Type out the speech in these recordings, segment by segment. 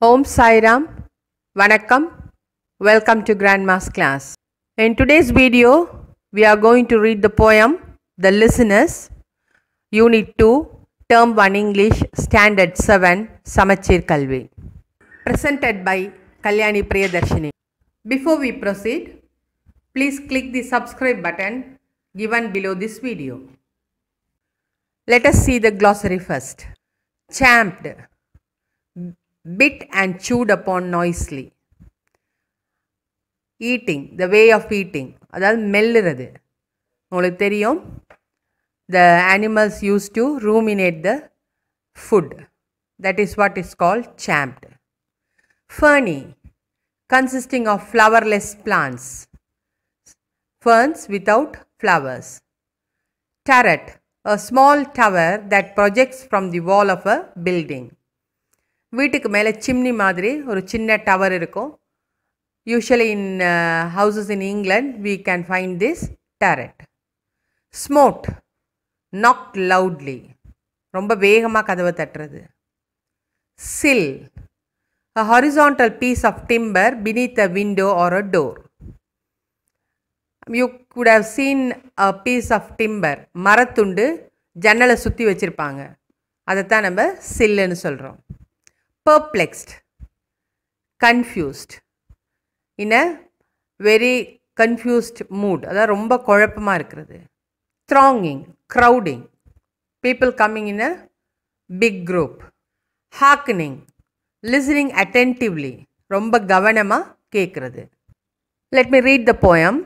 Om Sai Ram, Vanakkam, welcome to Grandma's class. In today's video, we are going to read the poem The Listeners, Unit 2, Term 1 English, Standard 7, Samachir Kalvi, presented by Kalyani Priyadarshini. Before we proceed, please click the subscribe button given below this video. Let us see the glossary first. Champed, bit and chewed upon noisily. Eating, the way of eating, அதாவது மெல்லுறது. உங்களுக்கு தெரியும், the animals used to ruminate the food. That is what is called champed. Ferny, consisting of flowerless plants. Ferns without flowers. Turret, a small tower that projects from the wall of a building. வீட்டுக்கு மேலே chimney மாதிரி ஒரு சின்ன tower இருக்கும். Usually in houses in England, we can find this turret. Smote, knocked loudly. ரொம்ப வேகமாக கதவை தட்டுறது. Sill, a horizontal piece of timber beneath a window or a door. You could have seen a piece of timber, மரத்துண்டு ஜன்னலை சுற்றி வச்சுருப்பாங்க. அதைத்தான் நம்ம சில்லுன்னு சொல்கிறோம். Perplexed, confused, in a very confused mood, அதாவது ரொம்ப குழப்பமாக இருக்கிறது. Thronging, crowding, people coming in a big group. Hearkening, listening attentively, ரொம்ப கவனமாக கேட்குறது. Let me read the poem.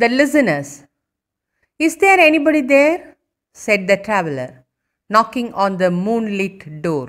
The listeners. Is there anybody there? Said the traveller, knocking on the moonlit door.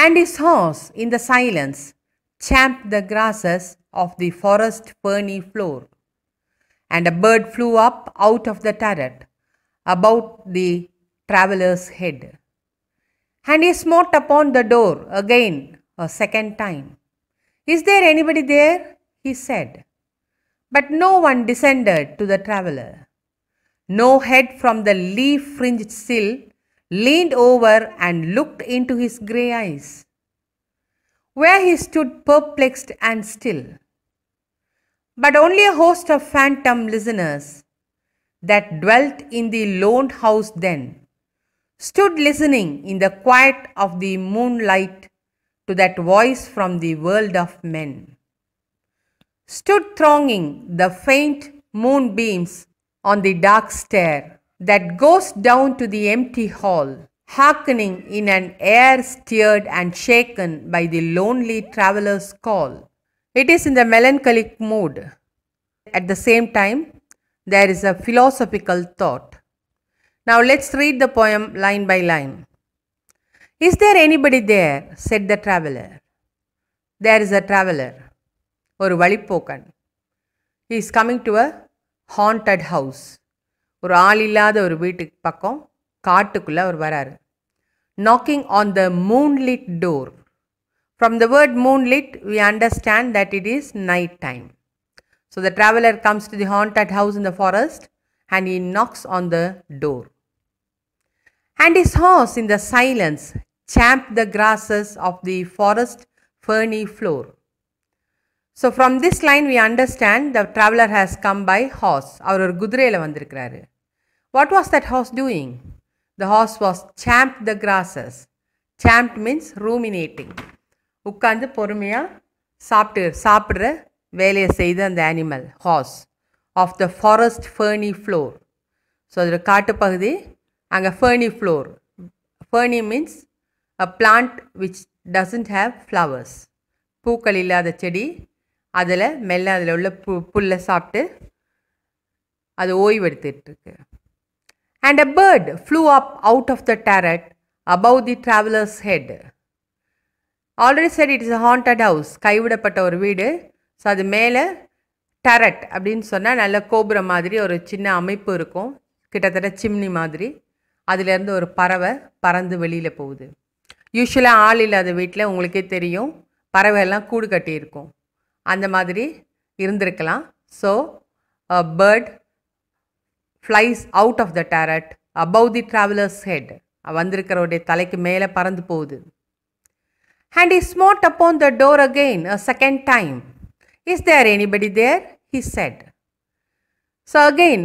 And his horse, in the silence, champed the grasses of the forest ferny floor. And a bird flew up out of the turret about the traveller's head. And he smote upon the door again a second time. Is there anybody there? He said. But no one descended to the traveller. No head from the leaf-fringed sill leaned over and looked into his grey eyes, where he stood perplexed and still. But only a host of phantom listeners that dwelt in the lone house then stood listening in the quiet of the moonlight to that voice from the world of men, stood thronging the faint moonbeams on the dark stair that goes down to the empty hall, hearkening in an air stirred and shaken by the lonely traveller's call. It is in the melancholic mood. At the same time, there is a philosophical thought. Now let's read the poem line by line. Is there anybody there? Said the traveller. There is a traveller. ஒரு வழிப்போக்கன். He is coming to a haunted house. ஒரு ஆள் இல்லாத ஒரு வீட்டுக்கு பக்கம் காட்டுக்குள்ளே அவர் வராரு. Knocking on the moonlit door. From the word moonlit, we understand that it is night time. So the traveller comes to the haunted house in the forest and he knocks on the door. And his horse in the silence champed the grasses of the forest ferny floor. So from this line we understand the traveller has come by horse. அவர் ஒரு குதிரையில் வந்திருக்கிறாரு. What was that horse doing? The horse was champed the grasses. Champed means ruminating. உட்காந்து பொறுமையாக சாப்பிட்ற வேலையை செய்த அந்த animal horse of the forest ferny floor. So அதில் காட்டுப்பகுதி, அங்கே ferny floor. Ferny means a plant which doesn't have flowers. பூக்கள் இல்லாத செடி. அதில் மெல்ல அதில் உள்ள புல்லை சாப்பிட்டு அது ஓய்வெடுத்துட்டுருக்கு. And a bird flew up out of the turret above the traveller's head. Already said it is a haunted house. கைவிடப்பட்ட ஒரு வீடு. ஸோ அது மேலே டரட் அப்படின்னு சொன்னால் நல்ல கோபுரம் மாதிரி ஒரு சின்ன அமைப்பு இருக்கும், கிட்டத்தட்ட சிம்னி மாதிரி. அதிலேருந்து ஒரு பறவை பறந்து வெளியில் போகுது. யூஸ்வலாக ஆள் இல்லாத வீட்டில் உங்களுக்கே தெரியும், பறவையெல்லாம் கூடு கட்டியிருக்கும். அந்த மாதிரி இருந்திருக்கலாம். So a bird flies out of the turret above the traveller's head. வந்திருக்கிறவருடைய தலைக்கு மேலே பறந்து போகுது. And he smote upon the door again a second time. Is there anybody there? He said. So again,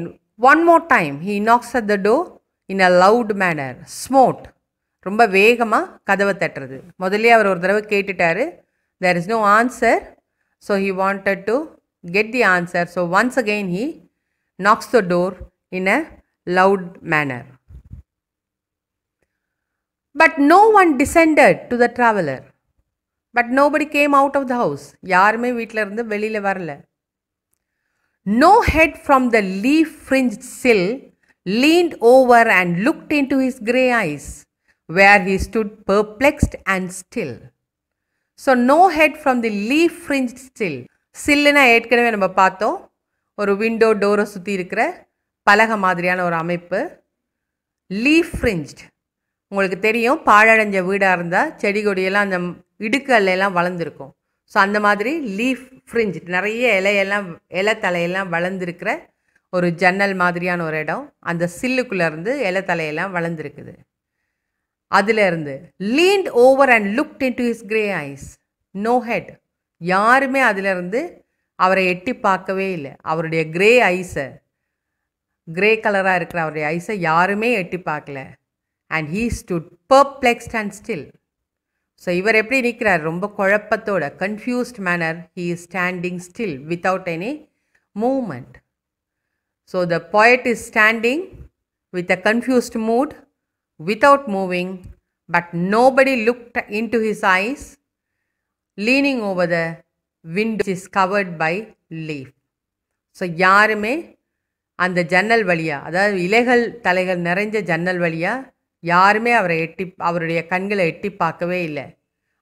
one more time, he knocks at the door in a loud manner. Smote. ரொம்ப வேகமாக கதவை தட்டுறது. முதல்ல அவர் ஒரு தடவை கேட்டுட்டாரு. There is no answer. So he wanted to get the answer. So once again he knocks the door in a loud manner. But no one descended to the traveler. But nobody came out of the house. யாருமே வீட்டில் இருந்து வெளியில் வரல. No head from the leaf-fringed sill leaned over and looked into his grey eyes, where he stood perplexed and still. So no head from the leaf-fringed sill. சில்லுனா ஏற்கனவே நம்ம பார்த்தோம், ஒரு window டோரை சுற்றி இருக்கிற பலகை மாதிரியான ஒரு அமைப்பு. லீஃப் ஃப்ரிஞ்ச்ட், உங்களுக்கு தெரியும், பாழடைஞ்ச வீடாக இருந்தால் செடி கொடியெல்லாம் அந்த இடுக்கல்லாம் வளர்ந்துருக்கும். ஸோ அந்த மாதிரி லீஃப் ஃப்ரிஞ்ச், நிறைய இலை தலையெல்லாம் வளர்ந்துருக்கிற ஒரு ஜன்னல் மாதிரியான ஒரு இடம். அந்த சில்லுக்குள்ளேருந்து இலை தலையெல்லாம் வளர்ந்துருக்குது. அதிலேருந்து leaned over and looked into his grey eyes. No head, யாருமே அதிலேருந்து அவரை எட்டி பார்க்கவே இல்லை. அவருடைய கிரே ஐஸை, கிரே கலராக இருக்கிற அவருடைய ஐஸை யாருமே எட்டி பார்க்கல. And he stood perplexed and still. So இவர் எப்படி நிற்கிறார்? ரொம்ப குழப்பத்தோட, confused manner. He is standing still without any moment. So the poet is standing with a confused mood, without moving, but nobody looked into his eyes, leaning over the window which is covered by leaf. So யாருமே அந்த ஜன்னல் வழியாக, அதாவது இலைகள் தலைகள் நிறைஞ்ச ஜன்னல் வழியாக யாருமே அவருடைய கண்களை எட்டி பார்க்கவே இல்லை.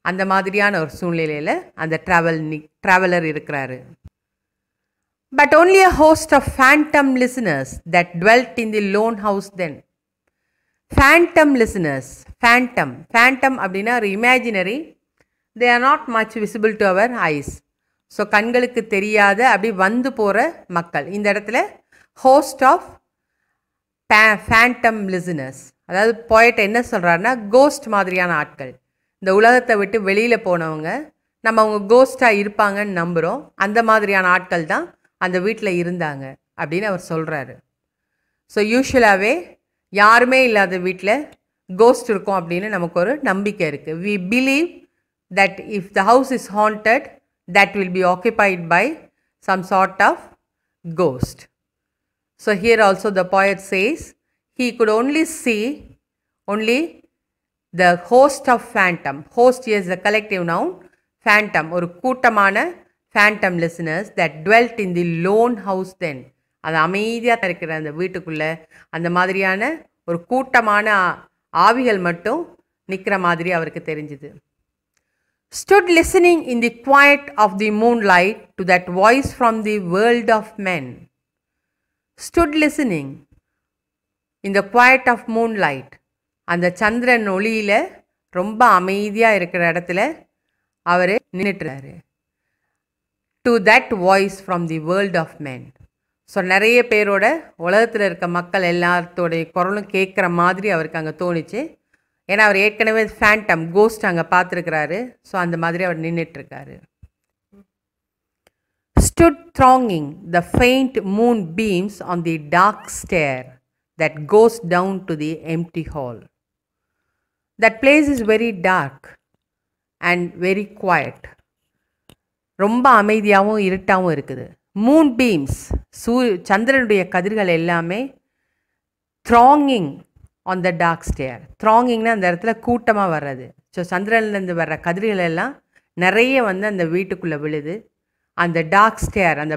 அந்த மாதிரியான ஒரு சூழ்நிலையில் அந்த ட்ராவலர் இருக்கிறாரு. But only a host of phantom listeners that dwelt in the lone house then. Phantom listeners, phantom அப்படின்னா ஒரு imaginary, they are not much visible to our eyes. So கண்களுக்கு தெரியாத அப்படி வந்து போகிற மக்கள். இந்த இடத்துல host of phantom listeners, அதாவது poet என்ன சொல்கிறாருன்னா, கோஸ்ட் மாதிரியான ஆட்கள். இந்த உலகத்தை விட்டு வெளியில் போனவங்க, நம்ம அவங்க கோஸ்ட்டாக இருப்பாங்கன்னு நம்புகிறோம். அந்த மாதிரியான ஆட்கள் தான் அந்த வீட்டில் இருந்தாங்க அப்படின்னு அவர் சொல்கிறாரு. ஸோ யூஸ்வலாகவே யாருமே இல்லாத வீட்டில் கோஸ்ட் இருக்கும் அப்படின்னு நமக்கு ஒரு நம்பிக்கை இருக்குது. We believe that if the house is haunted, that will be occupied by some sort of ghost. So here also the poet says he could only see the host of phantom. Host is a collective noun. Phantom, ஒரு கூட்டமான phantom listeners that dwelt in the lone house then. அது அமைதியாக இருக்கிற அந்த வீட்டுக்குள்ளே அந்த மாதிரியான ஒரு கூட்டமான ஆவிகள் மட்டும் நிற்கிற மாதிரி அவருக்கு தெரிஞ்சுது. Stood listening in the quiet of the moonlight to that voice from the world of men. Stood listening in the quiet of moonlight. அந்த சந்திரன் ஒளியில் ரொம்ப அமைதியாக இருக்கிற இடத்துல அவர் நின்றுட்டுறாரு. To that voice from the world of men. So நிறைய பேரோட உலகத்தில் இருக்க மக்கள் எல்லாத்தோடைய குரலும் கேட்குற மாதிரி அவருக்கு அங்கே தோணுச்சு. ஏன்னா அவர் ஏற்கனவே ஃபேண்டம், கோஸ்ட் அங்கே பார்த்துருக்கிறாரு. ஸோ அந்த மாதிரி அவர் நின்றுட்டுருக்காரு. Stood thronging the faint moonbeams on the dark stair that goes down to the empty hall. That place is very dark and very quiet. ரொம்ப அமைதியாகவும் இருட்டாகவும் இருக்குது. மூன் பீம்ஸ், சந்திரனுடைய கதிர்கள் எல்லாமே thronging on the dark stair. throngingனா அந்த இடத்துல கூட்டமாக வர்றது. ஸோ சந்திரன்லேருந்து வர்ற கதிர்கள் எல்லாம் நிறைய வந்து அந்த வீட்டுக்குள்ளே விழுது. அந்த டார்க் ஸ்டேர், அந்த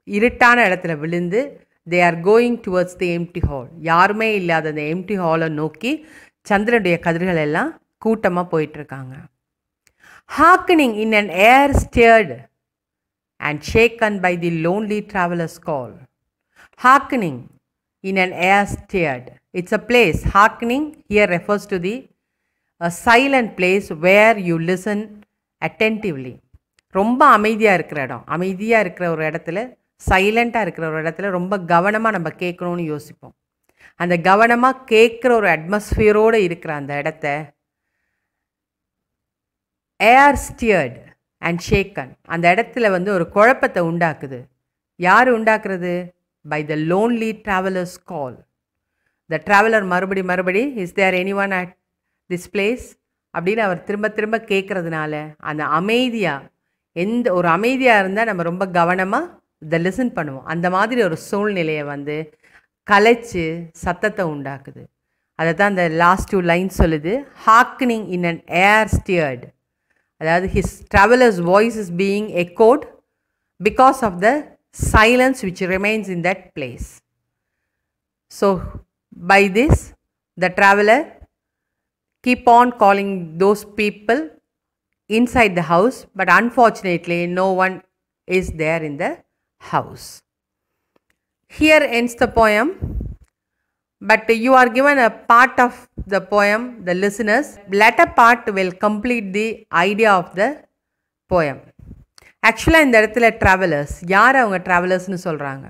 இருட்டான இடத்துல விழுந்து, they are going towards the empty hall. யாருமே இல்லாத அந்த எம்டி ஹாலை நோக்கி சந்திரனுடைய கதிர்கள் எல்லாம் கூட்டமாக போயிட்டுருக்காங்க. Hearkening in an air stirred and shaken by the lonely traveller's call. Hearkening in an air stirred, it's a place. Hearkening here refers to the silent place where you listen attentively. ரொம்ப அமைதியாக இருக்கிற இடம், அமைதியாக இருக்கிற ஒரு இடத்துல, சைலண்ட்டாக இருக்கிற ஒரு இடத்துல ரொம்ப கவனமாக நம்ம கேட்கணும்னு யோசிப்போம். அந்த கவனமாக கேட்குற ஒரு அட்மாஸ்ஃபியரோடு இருக்கிற அந்த இடத்த ஏர் ஸ்டியர்டு அண்ட் ஷேக்கன். அந்த இடத்துல வந்து ஒரு குழப்பத்தை உண்டாக்குது. யார் உண்டாக்குறது? By the lonely traveller's call. The traveller மறுபடி is there any one at this place அப்படின்னு அவர் திரும்ப திரும்ப கேட்குறதுனால அந்த அமைதியாக, எந்த ஒரு அமைதியாக இருந்தால் நம்ம ரொம்ப கவனமாக இதை லிசன் பண்ணுவோம். அந்த மாதிரி ஒரு சூழ்நிலையை வந்து கலைச்சு சத்தத்தை உண்டாக்குது. அதை தான் அந்த லாஸ்ட் 2 லைன்ஸ் சொல்லுது. ஹார்க்னிங் இன் அன் ஏர் ஸ்டியர்டு, அதாவது his traveler's voice is being echoed because of the silence which remains in that place. So by this the traveler keep on calling those people inside the house, but unfortunately no one is there in the house. Here ends the poem, but you are given a part of the poem, the listeners. Latter part will complete the idea of the poem. ஆக்சுவலாக இந்த இடத்துல travellers யார்? அவங்க ட்ராவலர்ஸ்னு சொல்கிறாங்க.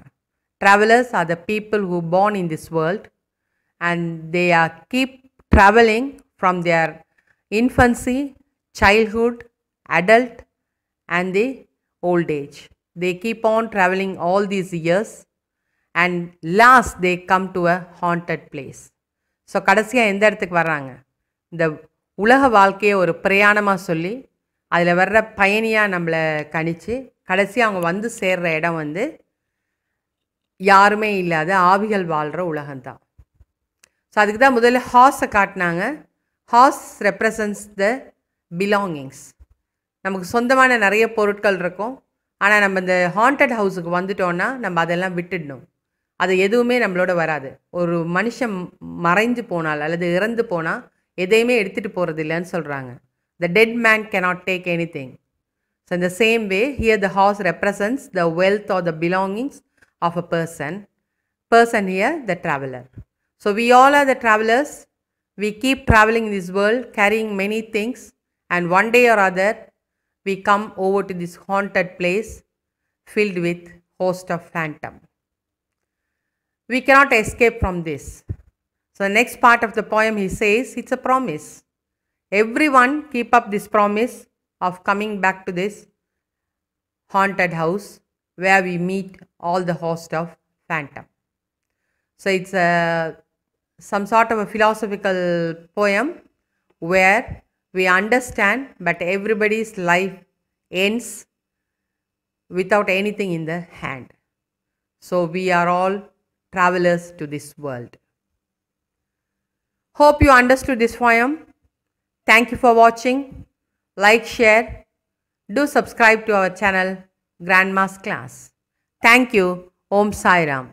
Travellers R the people who born in this world and they are keep traveling from their infancy, childhood, adult and the old age. They keep on traveling all these years and last they come to a haunted place. So கடைசியாக எந்த இடத்துக்கு வர்றாங்க? இந்த உலக வாழ்க்கையை ஒரு பிரயாணமாக சொல்லி அதில் வர்ற பயணியாக நம்மளை கணிச்சு கடைசியாக அவங்க வந்து சேர்கிற இடம் வந்து யாருமே இல்லாத ஆவிகள் வாழ்கிற உலகம்தான். ஸோ அதுக்கு தான் முதல்ல ஹார்ஸை காட்டினாங்க. ஹார்ஸ் ரெப்ரசன்ட்ஸ் த பிலாங்கிங்ஸ். நமக்கு சொந்தமான நிறைய பொருட்கள் இருக்கும். ஆனால் நம்ம இந்த ஹாண்டட் ஹவுஸுக்கு வந்துட்டோன்னா நம்ம அதெல்லாம் விட்டுடணும். அது எதுவுமே நம்மளோட வராது. ஒரு மனுஷன் மறைஞ்சு போனால் அல்லது இறந்து போனால் எதையுமே எடுத்துகிட்டு போகிறது இல்லைன்னு சொல்கிறாங்க. The dead man cannot take anything. So in the same way, here the horse represents the wealth or the belongings of a person. Person here, the traveler. So we all are the travelers. We keep traveling in this world, carrying many things, and one day or other, we come over to this haunted place filled with host of phantom. We cannot escape from this. So the next part of the poem he says, it's a promise. Everyone keep up this promise of coming back to this haunted house where we meet all the host of phantom. So it's some sort of a philosophical poem where we understand but everybody's life ends without anything in the hand. So we are all travelers to this world. Hope you understood this poem. Thank you for watching. Like, share. Do subscribe to our channel Grandma's Class. Thank you. Om Sai Ram.